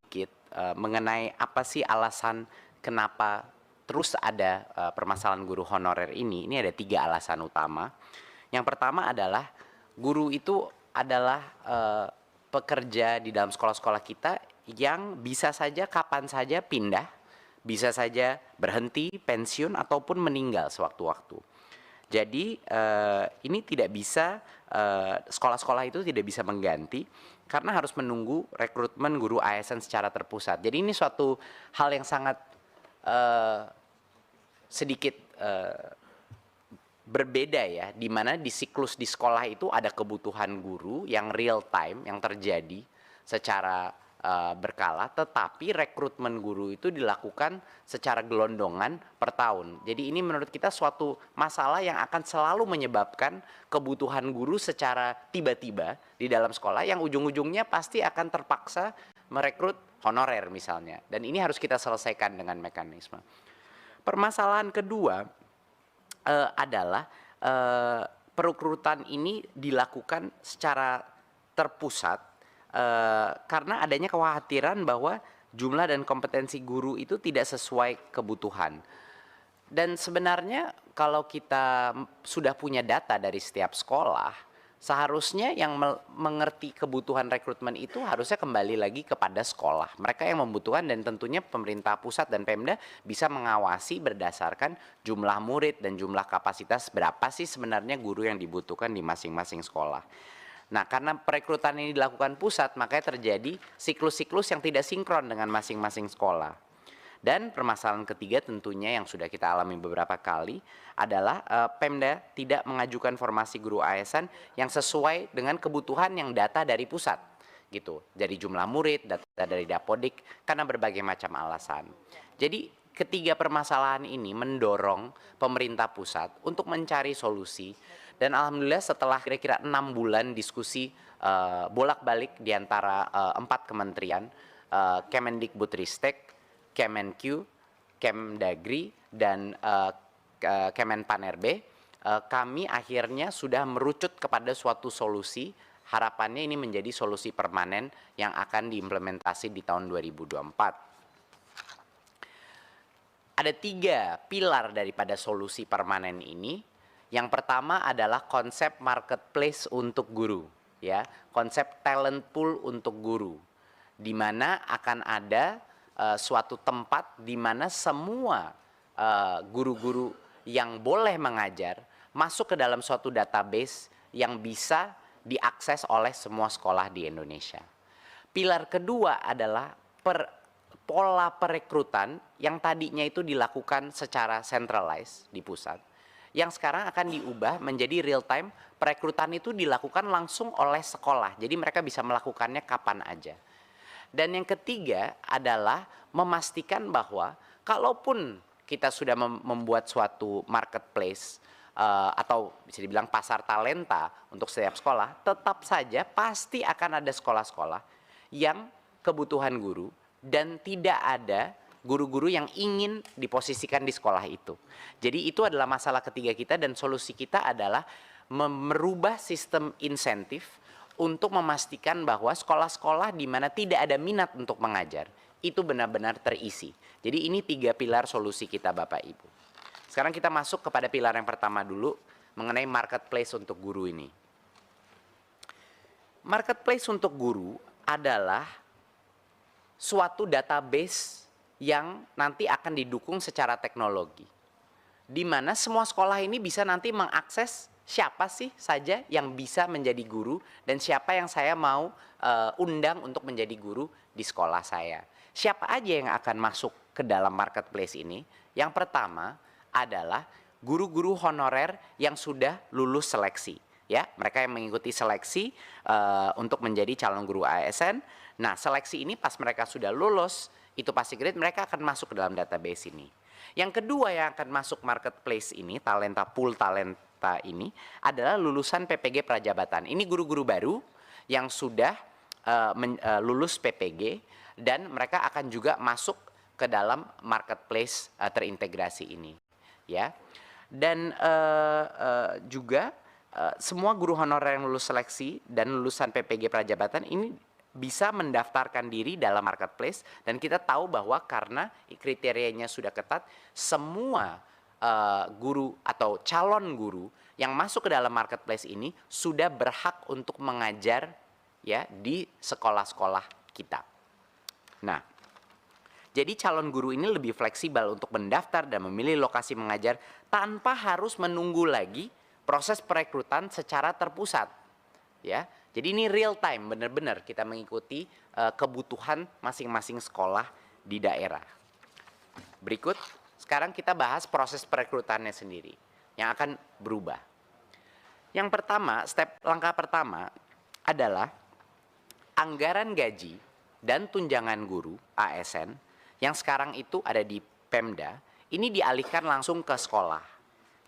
sedikit mengenai apa sih alasan kenapa terus ada permasalahan guru honorer ini. Ini ada 3 alasan utama. Yang pertama adalah guru itu adalah pekerja di dalam sekolah-sekolah kita yang bisa saja kapan saja pindah, bisa saja berhenti, pensiun, ataupun meninggal sewaktu-waktu. Jadi ini tidak bisa, sekolah-sekolah itu tidak bisa mengganti karena harus menunggu rekrutmen guru ASN secara terpusat. Jadi ini suatu hal yang sangat sedikit berbeda ya, di mana di siklus di sekolah itu ada kebutuhan guru yang real time, yang terjadi secara berkala, tetapi rekrutmen guru itu dilakukan secara gelondongan per tahun. Jadi ini menurut kita suatu masalah yang akan selalu menyebabkan kebutuhan guru secara tiba-tiba di dalam sekolah yang ujung-ujungnya pasti akan terpaksa merekrut honorer misalnya. Dan ini harus kita selesaikan dengan mekanisme. Permasalahan kedua adalah perekrutan ini dilakukan secara terpusat karena adanya kekhawatiran bahwa jumlah dan kompetensi guru itu tidak sesuai kebutuhan. Dan sebenarnya kalau kita sudah punya data dari setiap sekolah, seharusnya yang mengerti kebutuhan rekrutmen itu harusnya kembali lagi kepada sekolah. Mereka yang membutuhkan, dan tentunya pemerintah pusat dan Pemda bisa mengawasi berdasarkan jumlah murid dan jumlah kapasitas berapa sih sebenarnya guru yang dibutuhkan di masing-masing sekolah. Nah, karena perekrutan ini dilakukan pusat, makanya terjadi siklus-siklus yang tidak sinkron dengan masing-masing sekolah. Dan permasalahan ketiga tentunya yang sudah kita alami beberapa kali adalah Pemda tidak mengajukan formasi guru ASN yang sesuai dengan kebutuhan yang data dari pusat gitu. Dari jumlah murid, data dari Dapodik, karena berbagai macam alasan. Jadi ketiga permasalahan ini mendorong pemerintah pusat untuk mencari solusi. Dan alhamdulillah setelah kira-kira 6 bulan diskusi bolak-balik di antara 4 kementerian, Kemendikbudristek, Kemenq, Kemdagri, dan Kemenpan-RB, kami akhirnya sudah merucut kepada suatu solusi. Harapannya ini menjadi solusi permanen yang akan diimplementasi di tahun 2024. Ada 3 pilar daripada solusi permanen ini. Yang pertama adalah konsep marketplace untuk guru, ya, konsep talent pool untuk guru, di mana akan ada suatu tempat di mana semua guru-guru yang boleh mengajar masuk ke dalam suatu database yang bisa diakses oleh semua sekolah di Indonesia. Pilar kedua adalah pola perekrutan yang tadinya itu dilakukan secara centralized di pusat, yang sekarang akan diubah menjadi real time. Perekrutan itu dilakukan langsung oleh sekolah, jadi mereka bisa melakukannya kapan aja. Dan yang ketiga adalah memastikan bahwa kalaupun kita sudah membuat suatu marketplace atau bisa dibilang pasar talenta untuk setiap sekolah, tetap saja pasti akan ada sekolah-sekolah yang kebutuhan guru dan tidak ada guru-guru yang ingin diposisikan di sekolah itu. Jadi itu adalah masalah ketiga kita, dan solusi kita adalah merubah sistem insentif untuk memastikan bahwa sekolah-sekolah di mana tidak ada minat untuk mengajar itu benar-benar terisi. Jadi ini 3 pilar solusi kita Bapak Ibu. Sekarang kita masuk kepada pilar yang pertama dulu, mengenai marketplace untuk guru ini. Marketplace untuk guru adalah suatu database yang nanti akan didukung secara teknologi, di mana semua sekolah ini bisa nanti mengakses siapa sih saja yang bisa menjadi guru dan siapa yang saya mau undang untuk menjadi guru di sekolah saya. Siapa aja yang akan masuk ke dalam marketplace ini? Yang pertama adalah guru-guru honorer yang sudah lulus seleksi. Ya, mereka yang mengikuti seleksi untuk menjadi calon guru ASN. Nah, seleksi ini pas mereka sudah lulus, itu pasti grade, mereka akan masuk ke dalam database ini. Yang kedua yang akan masuk marketplace ini, talenta pool talenta ini, adalah lulusan PPG Prajabatan. Ini guru-guru baru yang sudah lulus PPG, dan mereka akan juga masuk ke dalam marketplace terintegrasi ini, ya. Dan juga semua guru honorer yang lulus seleksi dan lulusan PPG Prajabatan ini bisa mendaftarkan diri dalam marketplace, dan kita tahu bahwa karena kriterianya sudah ketat, semua guru atau calon guru yang masuk ke dalam marketplace ini sudah berhak untuk mengajar ya di sekolah-sekolah kita. Nah, jadi calon guru ini lebih fleksibel untuk mendaftar dan memilih lokasi mengajar tanpa harus menunggu lagi proses perekrutan secara terpusat. Ya, jadi ini real time, benar-benar kita mengikuti kebutuhan masing-masing sekolah di daerah. Berikut, sekarang kita bahas proses perekrutannya sendiri yang akan berubah. Yang pertama, langkah pertama adalah anggaran gaji dan tunjangan guru ASN yang sekarang itu ada di Pemda, ini dialihkan langsung ke sekolah.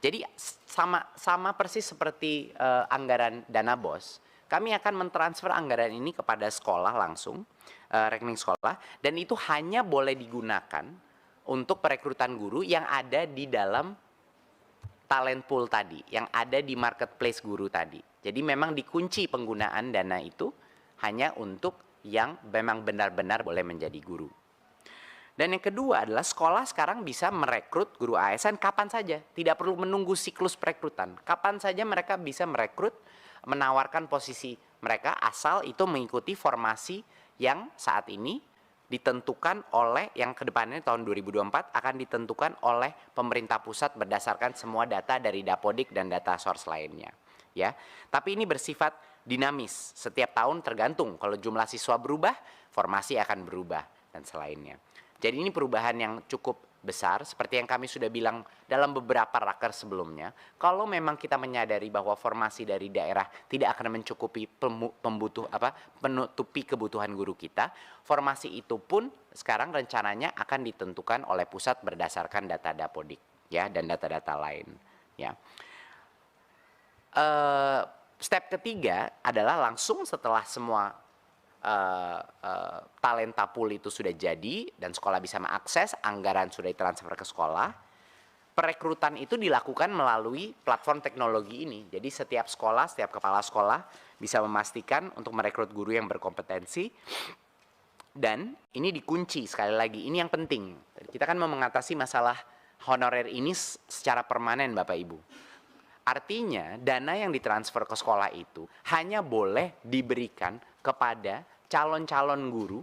Jadi sama persis seperti anggaran dana BOS, kami akan mentransfer anggaran ini kepada sekolah langsung, rekening sekolah, dan itu hanya boleh digunakan untuk perekrutan guru yang ada di dalam talent pool tadi, yang ada di marketplace guru tadi. Jadi memang dikunci penggunaan dana itu hanya untuk yang memang benar-benar boleh menjadi guru. Dan yang kedua adalah sekolah sekarang bisa merekrut guru ASN kapan saja, tidak perlu menunggu siklus perekrutan. Kapan saja mereka bisa merekrut, menawarkan posisi mereka asal itu mengikuti formasi yang saat ini ditentukan oleh, yang kedepannya tahun 2024 akan ditentukan oleh pemerintah pusat berdasarkan semua data dari Dapodik dan data source lainnya. Ya, tapi ini bersifat dinamis, setiap tahun tergantung, kalau jumlah siswa berubah, formasi akan berubah dan selainnya. Jadi ini perubahan yang cukup besar, seperti yang kami sudah bilang dalam beberapa raker sebelumnya. Kalau memang kita menyadari bahwa formasi dari daerah tidak akan mencukupi penutupi kebutuhan guru kita, formasi itu pun sekarang rencananya akan ditentukan oleh pusat berdasarkan data Dapodik, ya, dan data-data lain, ya. Step ketiga adalah langsung setelah semua talenta pool itu sudah jadi dan sekolah bisa mengakses, anggaran sudah ditransfer ke sekolah, perekrutan itu dilakukan melalui platform teknologi ini. Jadi setiap sekolah, setiap kepala sekolah bisa memastikan untuk merekrut guru yang berkompetensi, dan ini dikunci, sekali lagi ini yang penting. Kita kan mau mengatasi masalah honorer ini secara permanen, Bapak Ibu. Artinya dana yang ditransfer ke sekolah itu hanya boleh diberikan kepada calon-calon guru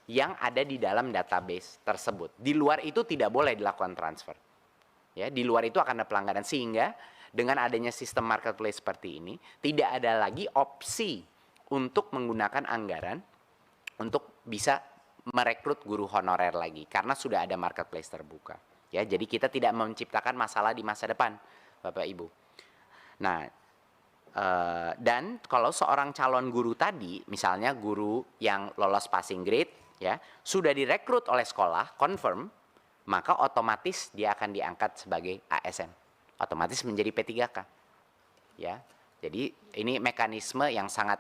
yang ada di dalam database tersebut. Di luar itu tidak boleh dilakukan transfer. Ya, di luar itu akan ada pelanggaran, sehingga dengan adanya sistem marketplace seperti ini tidak ada lagi opsi untuk menggunakan anggaran untuk bisa merekrut guru honorer lagi karena sudah ada marketplace terbuka. Ya, jadi kita tidak menciptakan masalah di masa depan, Bapak Ibu. Nah, dan kalau seorang calon guru tadi, misalnya guru yang lolos passing grade, ya, sudah direkrut oleh sekolah, confirm, maka otomatis dia akan diangkat sebagai ASN, otomatis menjadi P3K, ya. Jadi ini mekanisme yang sangat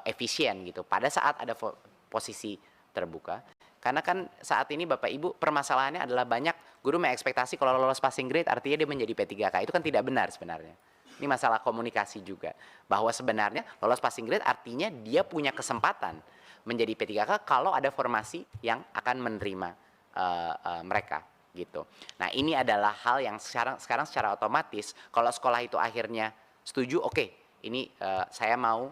efisien gitu. Pada saat ada posisi terbuka, karena kan saat ini Bapak Ibu permasalahannya adalah banyak guru mengekspektasi kalau lolos passing grade artinya dia menjadi P3K, itu kan tidak benar sebenarnya. Ini masalah komunikasi juga, bahwa sebenarnya lolos passing grade artinya dia punya kesempatan menjadi P3K kalau ada formasi yang akan menerima mereka gitu. Nah, ini adalah hal yang sekarang secara otomatis kalau sekolah itu akhirnya setuju, oke, ini saya mau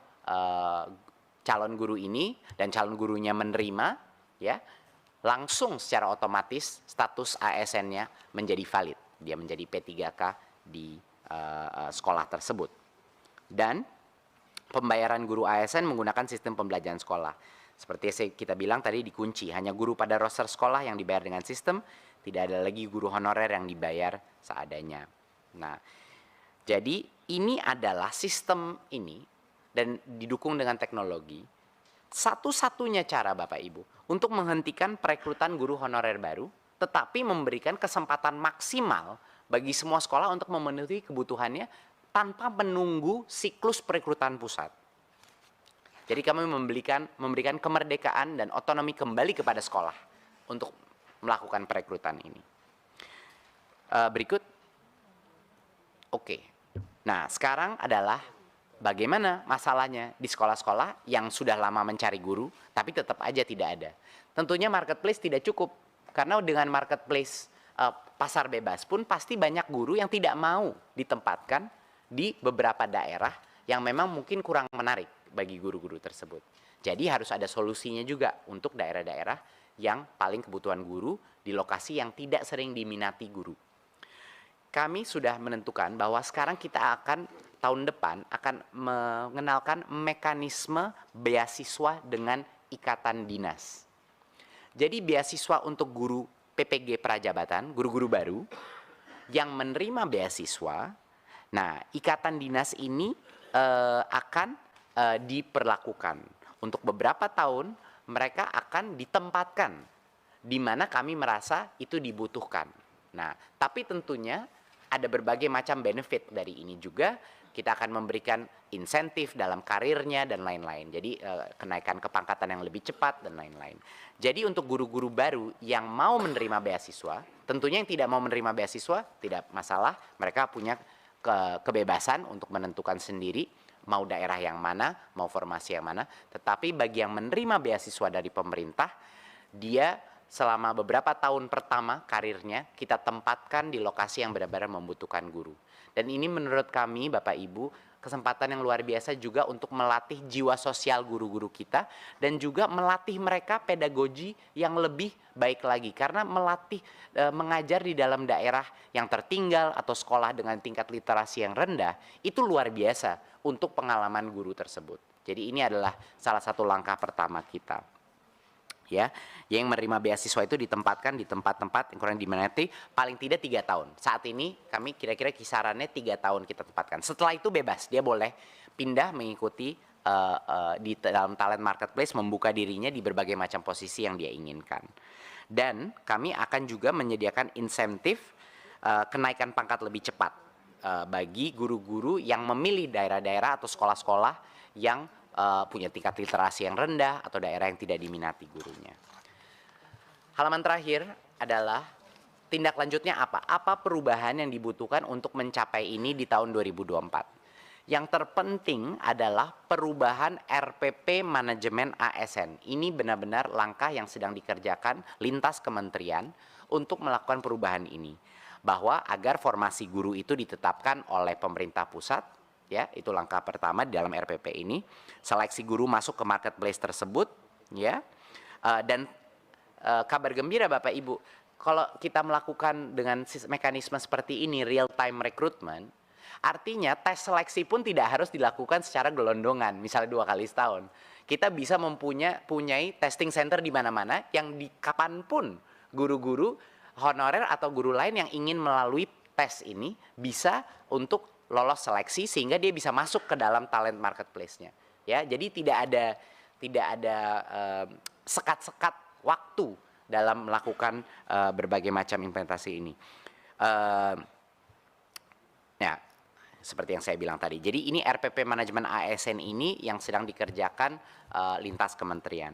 calon guru ini dan calon gurunya menerima, ya, langsung secara otomatis status ASN-nya menjadi valid, dia menjadi P3K di sekolah tersebut. Dan pembayaran guru ASN menggunakan sistem pembelajaran sekolah. Seperti yang kita bilang tadi, dikunci, hanya guru pada roster sekolah yang dibayar dengan sistem, tidak ada lagi guru honorer yang dibayar seadanya. Nah, jadi ini adalah sistem ini dan didukung dengan teknologi. Satu-satunya cara Bapak Ibu untuk menghentikan perekrutan guru honorer baru, tetapi memberikan kesempatan maksimal bagi semua sekolah untuk memenuhi kebutuhannya tanpa menunggu siklus perekrutan pusat. Jadi kami memberikan kemerdekaan dan otonomi kembali kepada sekolah untuk melakukan perekrutan ini. Berikut. Oke. Nah, sekarang adalah bagaimana masalahnya di sekolah-sekolah yang sudah lama mencari guru, tapi tetap aja tidak ada. Tentunya marketplace tidak cukup, karena dengan marketplace pasar bebas pun pasti banyak guru yang tidak mau ditempatkan di beberapa daerah yang memang mungkin kurang menarik bagi guru-guru tersebut. Jadi harus ada solusinya juga untuk daerah-daerah yang paling kebutuhan guru di lokasi yang tidak sering diminati guru. Kami sudah menentukan bahwa sekarang kita akan tahun depan akan mengenalkan mekanisme beasiswa dengan ikatan dinas. Jadi beasiswa untuk guru PPG Prajabatan, guru-guru baru yang menerima beasiswa. Nah, ikatan dinas ini akan diperlakukan. Untuk beberapa tahun mereka akan ditempatkan di mana kami merasa itu dibutuhkan. Nah, tapi tentunya ada berbagai macam benefit dari ini juga. Kita akan memberikan insentif dalam karirnya dan lain-lain. Jadi kenaikan kepangkatan yang lebih cepat dan lain-lain. Jadi untuk guru-guru baru yang mau menerima beasiswa, tentunya yang tidak mau menerima beasiswa tidak masalah. Mereka punya kebebasan untuk menentukan sendiri mau daerah yang mana, mau formasi yang mana. Tetapi bagi yang menerima beasiswa dari pemerintah, dia selama beberapa tahun pertama karirnya kita tempatkan di lokasi yang benar-benar membutuhkan guru. Dan ini menurut kami Bapak Ibu kesempatan yang luar biasa juga untuk melatih jiwa sosial guru-guru kita dan juga melatih mereka pedagogi yang lebih baik lagi, karena melatih mengajar di dalam daerah yang tertinggal atau sekolah dengan tingkat literasi yang rendah itu luar biasa untuk pengalaman guru tersebut. Jadi ini adalah salah satu langkah pertama kita. Ya, yang menerima beasiswa itu ditempatkan di tempat-tempat yang kurang diminati paling tidak 3 tahun. Saat ini kami kira-kira kisarannya 3 tahun kita tempatkan. Setelah itu bebas, dia boleh pindah mengikuti di dalam talent marketplace, membuka dirinya di berbagai macam posisi yang dia inginkan. Dan kami akan juga menyediakan insentif kenaikan pangkat lebih cepat bagi guru-guru yang memilih daerah-daerah atau sekolah-sekolah yang punya tingkat literasi yang rendah atau daerah yang tidak diminati gurunya. Halaman terakhir adalah tindak lanjutnya apa? Apa perubahan yang dibutuhkan untuk mencapai ini di tahun 2024? Yang terpenting adalah perubahan RPP manajemen ASN. Ini benar-benar langkah yang sedang dikerjakan lintas kementerian untuk melakukan perubahan ini. Bahwa agar formasi guru itu ditetapkan oleh pemerintah pusat, ya, itu langkah pertama di dalam RPP ini. Seleksi guru masuk ke marketplace tersebut, ya. Dan kabar gembira Bapak Ibu, kalau kita melakukan dengan mekanisme seperti ini, real time recruitment, artinya tes seleksi pun tidak harus dilakukan secara gelondongan, misalnya 2 kali setahun. Kita bisa mempunyai testing center di mana-mana yang di kapanpun guru-guru honorer atau guru lain yang ingin melalui tes ini bisa untuk lolos seleksi sehingga dia bisa masuk ke dalam talent marketplace-nya. Ya, jadi tidak ada sekat-sekat waktu dalam melakukan berbagai macam implementasi ini. Ya, seperti yang saya bilang tadi. Jadi ini RPP manajemen ASN ini yang sedang dikerjakan lintas kementerian.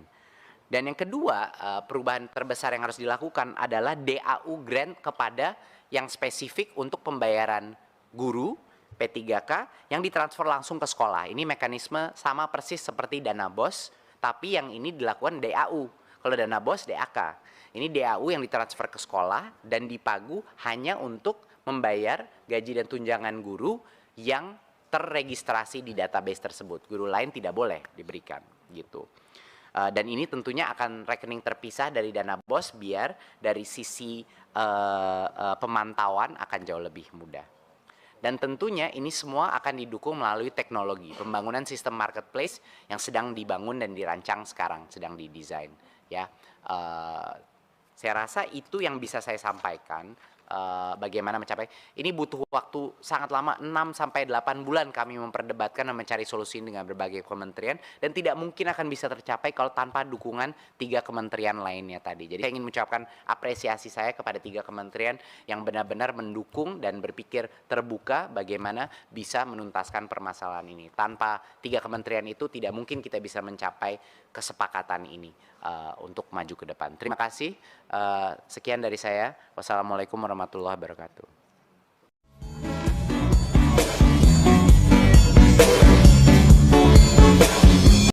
Dan yang kedua, perubahan terbesar yang harus dilakukan adalah DAU grant kepada yang spesifik untuk pembayaran guru P3K yang ditransfer langsung ke sekolah. Ini mekanisme sama persis seperti dana BOS, tapi yang ini dilakukan DAU. Kalau dana BOS DAK. Ini DAU yang ditransfer ke sekolah dan dipagu hanya untuk membayar gaji dan tunjangan guru yang terregistrasi di database tersebut. Guru lain tidak boleh diberikan gitu. Dan ini tentunya akan rekening terpisah dari dana BOS biar dari sisi pemantauan akan jauh lebih mudah. Dan tentunya ini semua akan didukung melalui teknologi, pembangunan sistem marketplace yang sedang dibangun dan dirancang sekarang, sedang didesain. Ya, saya rasa itu yang bisa saya sampaikan. Bagaimana mencapai ini butuh waktu sangat lama, 6-8 bulan kami memperdebatkan dan mencari solusi dengan berbagai kementerian, dan tidak mungkin akan bisa tercapai kalau tanpa dukungan 3 kementerian lainnya tadi. Jadi saya ingin mengucapkan apresiasi saya kepada 3 kementerian yang benar-benar mendukung dan berpikir terbuka bagaimana bisa menuntaskan permasalahan ini. Tanpa 3 kementerian itu tidak mungkin kita bisa mencapai kesepakatan ini untuk maju ke depan. Terima kasih. Sekian dari saya. Wassalamualaikum warahmatullahi wabarakatuh.